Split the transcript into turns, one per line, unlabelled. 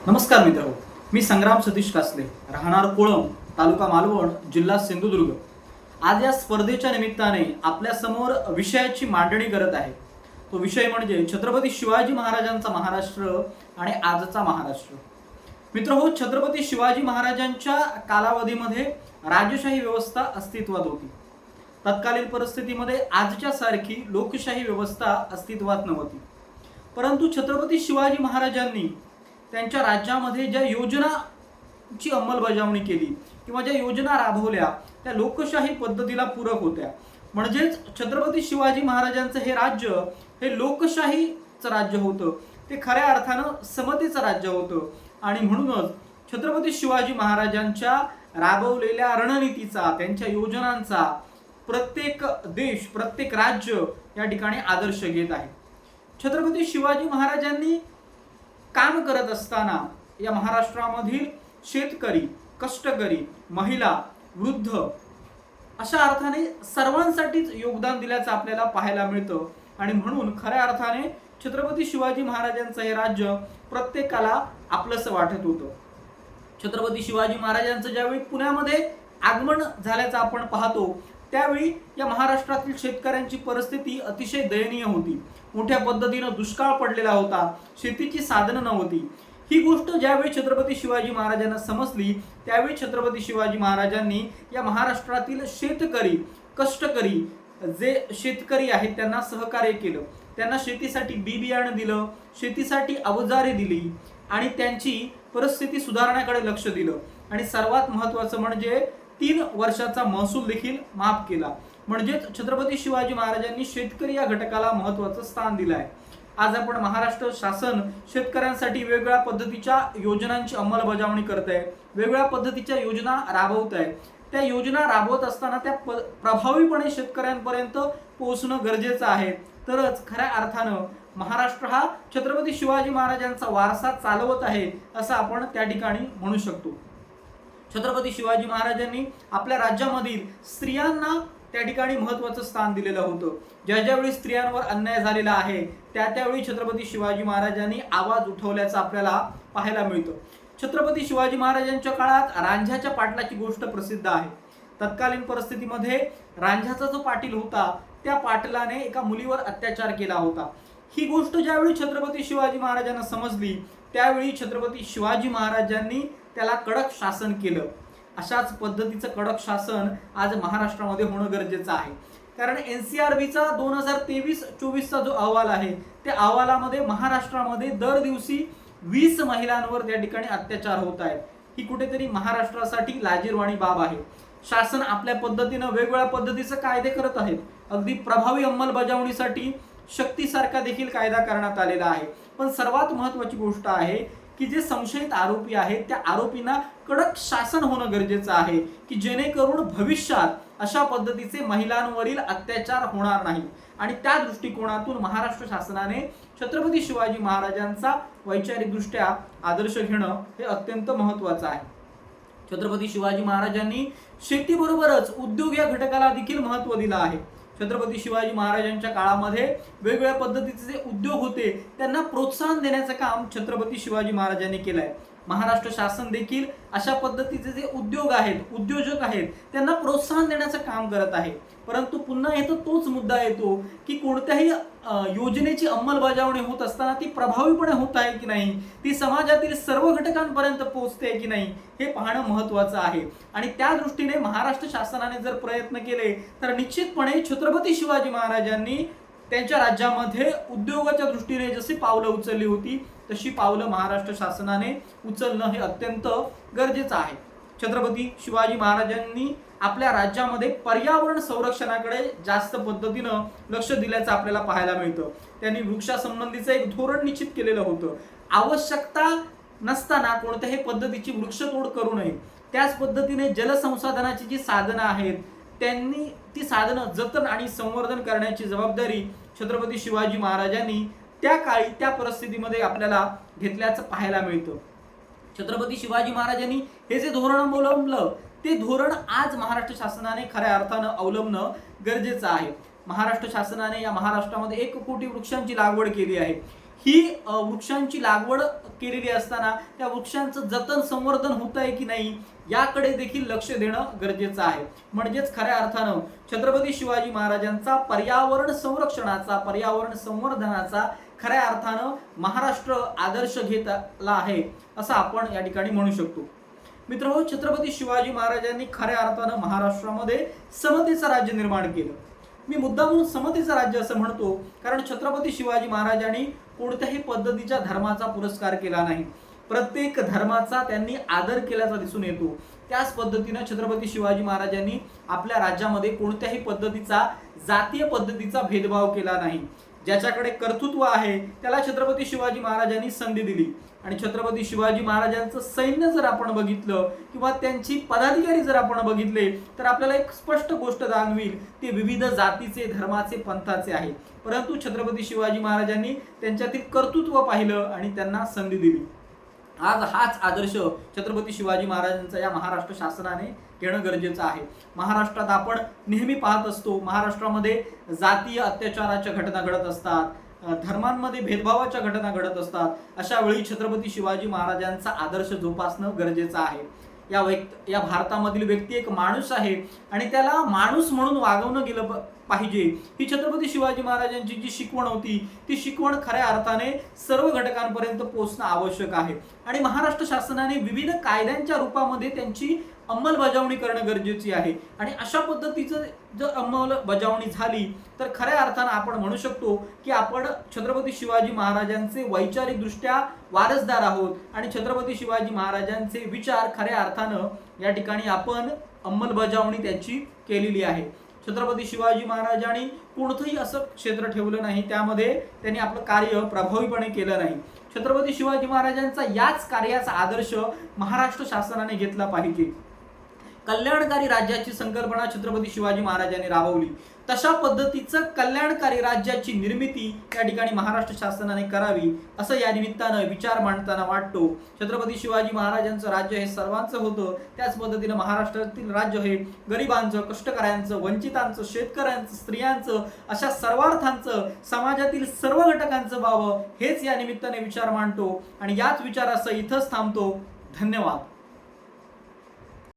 नमस्कार मित्रहो, मी संग्राम सतीश कासले, राहणार कोळम, तालुका मालवण, जिल्हा सिंधुदुर्ग. आज या स्पर्धेच्या निमित्ताने आपल्या समोर विषयाची मांडणी करत आहे. तो विषय म्हणजे छत्रपती शिवाजी महाराजांचा महाराष्ट्र आणि आजचा महाराष्ट्र. मित्रहो, छत्रपती शिवाजी महाराजांच्या कालावधीमध्ये राजशाही व्यवस्था अस्तित्वात होती. तत्कालीन परिस्थितीमध्ये आजच्या सारखी लोकशाही व्यवस्था अस्तित्वात नव्हती. परंतु छत्रपती शिवाजी महाराजांनी त्यांच्या राज्यामध्ये ज्या योजनाची अंमलबजावणी केली किंवा ज्या योजना राबवल्या त्या लोकशाही पद्धतीला पूरक होत्या. म्हणजेच छत्रपती शिवाजी महाराजांचं हे राज्य हे लोकशाहीचं राज्य होतं. ते खऱ्या अर्थानं समतेचं राज्य होतं आणि म्हणूनच छत्रपती शिवाजी महाराजांच्या राबवलेल्या रणनीतीचा, त्यांच्या योजनांचा प्रत्येक देश, प्रत्येक राज्य या ठिकाणी आदर्श घेत आहे. छत्रपती शिवाजी महाराजांनी काम करत असताना या महाराष्ट्रामधील शेतकरी, कष्टकरी, महिला, वृद्ध अशा अर्थाने सर्वांसाठीच योगदान दिल्याचं आपल्याला पाहायला मिळतं आणि म्हणून खऱ्या अर्थाने छत्रपती शिवाजी महाराजांचं हे राज्य प्रत्येकाला आपलंसं वाटत होतं. छत्रपती शिवाजी महाराजांचं ज्यावेळी पुण्यामध्ये आगमन झाल्याचं आपण पाहतो त्यावेळी या महाराष्ट्रातील शेतकऱ्यांची परिस्थिती अतिशय दयनीय होती. मोठ्या पद्धतीनं दुष्काळ पडलेला होता, शेतीची साधनं नव्हती. ही गोष्ट ज्यावेळी छत्रपती शिवाजी महाराजांना समजली त्यावेळी छत्रपती शिवाजी महाराजांनी या महाराष्ट्रातील शेतकरी, कष्टकरी जे शेतकरी आहेत त्यांना सहकार्य केलं. त्यांना शेतीसाठी बी बियाणं दिलं, शेतीसाठी अवजारे दिली आणि त्यांची परिस्थिती सुधारण्याकडे लक्ष दिलं. आणि सर्वात महत्त्वाचं म्हणजे 3 वर्षाचा महसूल देखील माफ केला. म्हणजेच छत्रपती शिवाजी महाराजांनी शेतकरी या घटकाला महत्त्वाचं स्थान दिलं आहे. आज आपण महाराष्ट्र शासन शेतकऱ्यांसाठी वेगवेगळ्या पद्धतीच्या योजनांची अंमलबजावणी करत आहे, वेगवेगळ्या पद्धतीच्या योजना राबवत आहे. त्या योजना राबवत असताना त्या प्रभावीपणे शेतकऱ्यांपर्यंत पोहोचणं गरजेचं आहे. तरच खऱ्या अर्थानं महाराष्ट्र हा छत्रपती शिवाजी महाराजांचा वारसा चालवत आहे असं आपण त्या ठिकाणी म्हणू शकतो. छत्रपती शिवाजी महाराजांनी आपल्या राज्यामधील स्त्रियांना त्या ठिकाणी महत्त्वाचं स्थान दिलेलं होतं. ज्या ज्यावेळी स्त्रियांवर अन्याय झालेला आहे त्यावेळी छत्रपती शिवाजी महाराजांनी आवाज उठवल्याचं आपल्याला पाहायला मिळतं. छत्रपती शिवाजी महाराजांच्या काळात रांझ्याच्या पाटलाची गोष्ट प्रसिद्ध आहे. तत्कालीन परिस्थितीमध्ये रांझ्याचा जो पाटील होता त्या पाटलाने एका मुलीवर अत्याचार केला होता. ही गोष्ट ज्यावेळी छत्रपती शिवाजी महाराजांना समजली त्यावेळी छत्रपती शिवाजी महाराजांनी त्याला कडक शासन केलं. अशाच पद्धतीचं कडक शासन आज महाराष्ट्रामध्ये होणं गरजेचं आहे. कारण NCRBचा 2023-24चा जो अहवाल आहे त्या अहवालामध्ये महाराष्ट्रामध्ये दर दिवशी 20 महिलांवर त्या ठिकाणी अत्याचार होत आहेत. ही कुठेतरी महाराष्ट्रासाठी लाजिरवाणी बाब आहे. शासन आपल्या पद्धतीनं वेगवेगळ्या पद्धतीचे कायदे करत आहेत. अगदी प्रभावी अंमलबजावणीसाठी शक्तीसारखा देखील कायदा करण्यात आलेला आहे. पण सर्वात महत्त्वाची गोष्ट आहे की जे संशयित आरोपी आहेत त्या आरोपींना कडक शासन होणं गरजेचं आहे की जेणेकरून भविष्यात अशा पद्धतीचे महिलांवरील अत्याचार होणार नाही. आणि त्या दृष्टिकोनातून महाराष्ट्र शासनाने छत्रपती शिवाजी महाराजांचा वैचारिकदृष्ट्या आदर्श घेणं हे अत्यंत महत्त्वाचं आहे. छत्रपती शिवाजी महाराजांनी शेतीबरोबरच उद्योग या घटकाला देखील महत्त्व दिलं आहे. छत्रपती शिवाजी महाराजांच्या काळामध्ये वेगवेगळ्या पद्धतीचे जे उद्योग होते त्यांना प्रोत्साहन देण्याचं काम छत्रपती शिवाजी महाराजांनी केलं आहे. महाराष्ट्र शासन देखील अशा पद्धतीचे जे उद्योग आहेत, उद्योजक आहेत त्यांना प्रोत्साहन देण्याचं काम करत आहे. परंतु पुन्हा येतो तोच मुद्दा येतो की कोणत्याही योजनेची अंमलबजावणी होत असताना ती प्रभावीपणे होत आहे की नाही, ती समाजातील सर्व घटकांपर्यंत पोहोचते की नाही हे पाहणं महत्त्वाचं आहे. आणि त्या दृष्टीने महाराष्ट्र शासनाने जर प्रयत्न केले तर निश्चितपणे छत्रपती शिवाजी महाराजांनी त्यांच्या राज्यामध्ये उद्योगाच्या दृष्टीने जशी पावलं उचलली होती तशी पावलं महाराष्ट्र शासनाने उचलणं हे अत्यंत गरजेचं आहे. छत्रपती शिवाजी महाराजांनी आपल्या राज्यामध्ये पर्यावरण संरक्षणाकडे जास्त पद्धतीनं लक्ष दिल्याचं आपल्याला पाहायला मिळतं. त्यांनी वृक्षासंबंधीचं एक धोरण निश्चित केलेलं होतं. आवश्यकता नसताना कोणत्याही पद्धतीची वृक्षतोड करू नये. त्याच पद्धतीने जलसंसाधनाची जी साधनं आहेत त्यांनी ती साधनं जतन आणि संवर्धन करण्याची जबाबदारी छत्रपती शिवाजी महाराजांनी त्या काळी त्या परिस्थितीमध्ये आपल्याला घेतल्याचं पाहायला मिळतं. छत्रपती शिवाजी महाराजांनी हे जे धोरण अवलंबलं ते धोरण आज महाराष्ट्र शासनाने खऱ्या अर्थानं अवलंबणं गरजेचं आहे. महाराष्ट्र शासनाने या महाराष्ट्रामध्ये 1 कोटी वृक्षांची लागवड केली आहे. ही वृक्षांची लागवड केलेली असताना त्या वृक्षांचं जतन संवर्धन होत आहे की नाही याकडे देखील लक्ष देणं गरजेचं आहे. म्हणजेच खऱ्या अर्थानं छत्रपती शिवाजी महाराजांचा पर्यावरण संरक्षणाचा, पर्यावरण संवर्धनाचा खऱ्या अर्थानं महाराष्ट्र आदर्श घेतला आहे असं आपण या ठिकाणी म्हणू शकतो. मित्रहो, छत्रपती शिवाजी महाराजांनी खऱ्या अर्थानं महाराष्ट्रामध्ये समतेचं राज्य निर्माण केलं. मी मुद्दामून समतेचं राज्य असं म्हणतो कारण छत्रपती शिवाजी महाराजांनी कोणत्याही पद्धतीच्या धर्माचा पुरस्कार केला नाही. प्रत्येक धर्माचा त्यांनी आदर केल्याचा दिसून येतो. त्याच पद्धतीनं छत्रपती शिवाजी महाराजांनी आपल्या राज्यामध्ये कोणत्याही पद्धतीचा जातीय पद्धतीचा भेदभाव केला नाही. ज्याच्याकडे कर्तृत्व आहे त्याला छत्रपती शिवाजी महाराजांनी संधी दिली. आणि छत्रपती शिवाजी महाराजांचं सैन्य जर आपण बघितलं किंवा त्यांची पदाधिकारी जर आपण बघितले तर आपल्याला एक स्पष्ट गोष्ट जाणवेल, ते विविध जातीचे, धर्माचे, पंथाचे आहे. परंतु छत्रपती शिवाजी महाराजांनी त्यांच्यातील कर्तृत्व पाहिलं आणि त्यांना संधी दिली. आज हाच आदर्श छत्रपती शिवाजी महाराजांचा या महाराष्ट्र शासनाने घेणं गरजेचं आहे. महाराष्ट्रात आपण नेहमी पाहत असतो, महाराष्ट्रामध्ये जातीय अत्याचाराच्या घटना घडत असतात, धर्मांमध्ये भेदभावाच्या घटना घडत असतात. अशा वेळी छत्रपती शिवाजी महाराजांचा आदर्श जोपासणं गरजेचं आहे. या भारतामधील व्यक्ती एक माणूस आहे आणि त्याला माणूस म्हणून वागवणं गेलं पाहिजे. ही छत्रपती शिवाजी महाराजांची जी शिकवण होती ती शिकवण खऱ्या अर्थाने सर्व घटकांपर्यंत पोहोचणं आवश्यक आहे. आणि महाराष्ट्र शासनाने विविध कायद्यांच्या रूपामध्ये त्यांची अंमलबजावणी करणं गरजेची आहे. आणि अशा पद्धतीचं जर अंमलबजावणी झाली तर खऱ्या अर्थानं आपण म्हणू शकतो की आपण छत्रपती शिवाजी महाराजांचे वैचारिकदृष्ट्या वारसदार आहोत आणि छत्रपती शिवाजी महाराजांचे विचार खऱ्या अर्थानं या ठिकाणी आपण अंमलबजावणी त्याची केलेली आहे. छत्रपती शिवाजी महाराजांनी कोणतंही असं क्षेत्र ठेवलं नाही त्यामध्ये त्यांनी आपलं कार्य प्रभावीपणे केलं नाही. छत्रपती शिवाजी महाराजांचा याच कार्याचा आदर्श महाराष्ट्र शासनाने घेतला पाहिजे. कल्याणकारी राज्याची संकल्पना छत्रपती शिवाजी महाराजांनी राबवली. तशा पद्धतीचं कल्याणकारी राज्याची निर्मिती या ठिकाणी महाराष्ट्र शासनाने करावी असं या निमित्तानं विचार मांडताना वाटतो. छत्रपती शिवाजी महाराजांचं राज्य हे सर्वांचं होतं, त्याच पद्धतीनं महाराष्ट्रातील राज्य हे गरिबांचं, कष्टकऱ्यांचं, वंचितांचं, शेतकऱ्यांचं, स्त्रियांचं, अशा सर्वार्थांचं, समाजातील सर्व घटकांचं व्हावं हेच या निमित्ताने विचार मांडतो आणि याच विचारासह इथंच थांबतो. धन्यवाद.